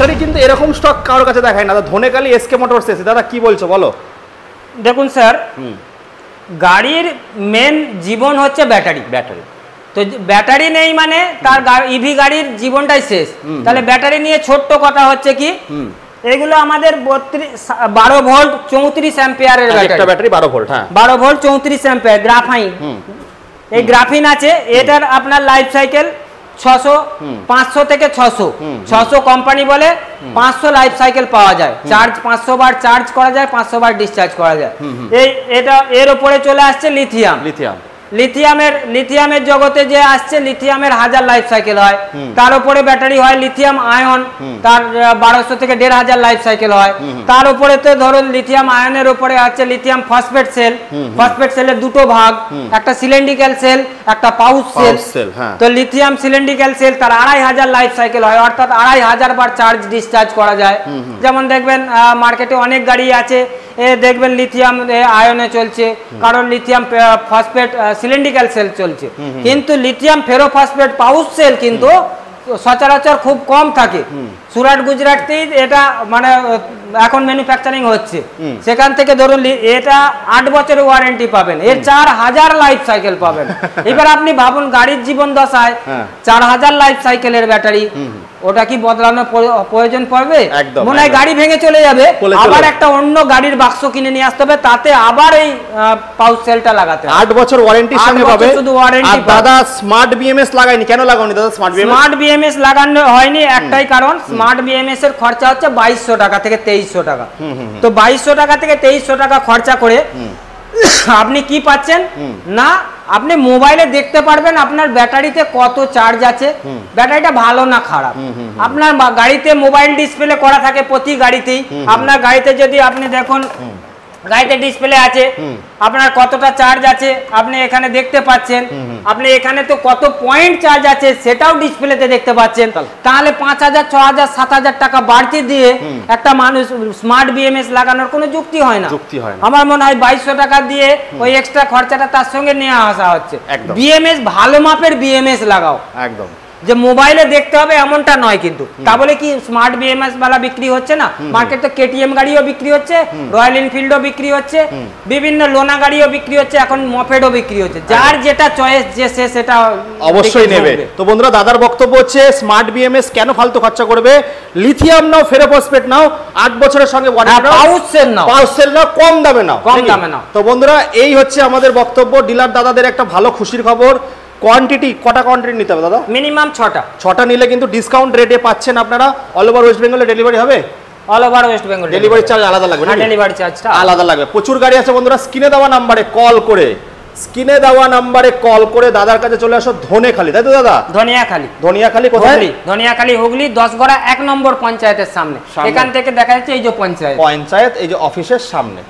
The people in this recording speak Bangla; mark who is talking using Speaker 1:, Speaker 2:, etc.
Speaker 1: ব্যাটারি কিন্তু এরকম স্টক কারোর কাছে দেখায় না। ধনেখালি এসকে মোটরস এসে দাদা কি বলছো বলো।
Speaker 2: দেখুন স্যার, গাড়ির মেন জীবন হচ্ছে ব্যাটারি। তো ব্যাটারি নেই মানে তার ইভি গাড়ির জীবনটাই শেষ। তাহলে ব্যাটারি নিয়ে ছোট্ট কথা হচ্ছে কি, এগুলো আমাদের 12 ভোল্ট 34 অ্যাম্পিয়ারের ব্যাটারি।
Speaker 1: 12 ভোল্ট, হ্যাঁ
Speaker 2: 12 ভোল্ট 34 অ্যাম্পিয়ার গ্রাফাইন। এই গ্রাফিন আছে, এটার আপনার লাইফ সাইকেল 500 থেকে 600 কোম্পানি বলে 500 লাইফ সাইকেল পাওয়া যায়। চার্জ 500 বার চার্জ করা যায়, 500 বার ডিসচার্জ করা যায়। এটা এর উপরে চলে আসছে লিথিয়ামের জগতে যে আসছে, লিথিয়ামের 1000 লাইফ সাইকেল হয়। তার উপরে ব্যাটারি হয় লিথিয়াম আয়ন, তার 1200 থেকে 1500 লাইফ সাইকেল হয়। তার উপরে তো ধরুন লিথিয়াম আয়নের উপরে আছে লিথিয়াম ফসফেট সেল। ফসফেট সেলের দুটো ভাগ, একটা সিলিন্ড্রিক্যাল সেল, একটা পাউচ সেল। তো লিথিয়াম সিলিন্ড্রিক্যাল সেল তার 2500 লাইফ সাইকেল হয়, অর্থাৎ 2500 বার চার্জ ডিসচার্জ করা যায়। যেমন দেখবেন মার্কেটে অনেক গাড়ি আছে, দেখবেন লিথিয়াম আয়নে চলছে, কারণ লিথিয়াম ফসফেট সিলিন্ড্রিক্যাল সেল চলছে। কিন্তু লিথিয়াম ফেরোফসফেট পাউচ সেল কিন্তু সচরাচর খুব কম থাকে। সুরাট গুজরাটেই এটা মানে এখন ম্যানুফ্যাকচারিং হচ্ছে। সেখান থেকে ধরুন এটা 8 বছরের ওয়ারেন্টি পাবেন, এর 4000 লাইফ সাইকেল পাবেন। এবার আপনি ভাবুন গাড়ির জীবন দশায় 4000 লাইফ সাইকেলের ব্যাটারি, ওটা কি বদলানোর প্রয়োজন পড়বে? মনে হয় গাড়ি ভেঙে চলে যাবে, আবার একটা অন্য গাড়ির বাক্স কিনে নিয়ে আসতে হবে, তাতে আবার এই পাউচ সেলটা লাগাতে হবে।
Speaker 1: 8 বছর ওয়ারেন্টির সঙ্গে পাবে
Speaker 2: শুধু ওয়ারেন্টি।
Speaker 1: দাদা স্মার্ট বিএমএস লাগাইনি কেন? লাগাওনি দাদা স্মার্ট
Speaker 2: বিএমএস লাগানো হয়নি একটাই কারণ, স্মার্ট বিএমএস এর খরচা হচ্ছে 2200 টাকা থেকে 2300 টাকা। তো 2200 টাকা থেকে 2300 টাকা খরচা করে আপনি কি পাচ্ছেন না, আপনি মোবাইলে দেখতে পারবেন আপনার ব্যাটারিতে কত চার্জ আছে, ব্যাটারিটা ভালো না খারাপ। আপনার গাড়িতে মোবাইল ডিসপ্লে করা থাকে প্রতি গাড়িতেই। আপনার গাড়িতে যদি আপনি দেখুন গাড়িতে ডিসপ্লে আছে আপনার কতটা চার্জ আছে আপনি এখানে দেখতে পাচ্ছেন। আপনি এখানে তো কত পয়েন্ট চার্জ আছে সেটাও ডিসপ্লেতে দেখতে পাচ্ছেন। তাহলে 5000 6000 7000 টাকা বাড়তি দিয়ে একটা মানুষ স্মার্ট বিএমএস লাগানোর কোনো যুক্তি হয় না। আমার মনে হয় 2200 টাকা দিয়ে ওই এক্সট্রা খরচাটা তার সঙ্গে নিয়ে আসা হচ্ছে। বিএমএস ভালো মাপের বিএমএস লাগাও, একদম যে মোবাইলে দেখতে হবে এমনটা নয়। কিন্তু তা বলে কি স্মার্ট বিএমএস বালা বিক্রি হচ্ছে না? মার্কেটে কেটিএম গাড়িও বিক্রি হচ্ছে, রয়্যাল এনফিল্ডও বিক্রি হচ্ছে, বিভিন্ন লোনা গাড়িও বিক্রি হচ্ছে, এখন মপেডও বিক্রি হচ্ছে। যার যেটা চয়েস যে সে সেটা অবশ্যই নেবে।
Speaker 1: তো বন্ধুরা দাদার বক্তব্য হচ্ছে স্মার্ট বিএমএস কেন ফালতু খরচা করবে, লিথিয়াম নাও ফেরোফসফেট নাও, 8 বছরের সঙ্গে
Speaker 2: পাউচ সেল নাও,
Speaker 1: কম দামে নাও। তো বন্ধুরা এই হচ্ছে আমাদের বক্তব্য। ডিলার দাদাদের একটা ভালো খুশির খবর। কোয়ান্টিটি কটা কোয়ান্টিটি নিতে হবে দাদা?
Speaker 2: মিনিমাম 6টা
Speaker 1: নিলে কিন্তু ডিসকাউন্ট রেটে পাচ্ছেন আপনারা। অল ওভার ওয়েস্ট বেঙ্গলে ডেলিভারি হবে?
Speaker 2: All over West Bengal
Speaker 1: delivery charge আলাদা লাগবে না?
Speaker 2: ডেলিভারি চার্জটা
Speaker 1: আলাদা লাগবে। প্রচুর গাড়ি আছে বন্ধুরা, স্ক্রিনে দেওয়া নাম্বারে কল করে দাদার কাছে চলে আসো। ধনেখালি, তাই তো দাদা? ধনিয়াখালি কোথায়?
Speaker 2: ধনিয়াখালি হুগলি 10 গড়া 1 নম্বর পঞ্চায়েতের সামনে। এখান থেকে দেখা যাচ্ছে এই যে পঞ্চায়েত,
Speaker 1: এই যে অফিসের সামনে।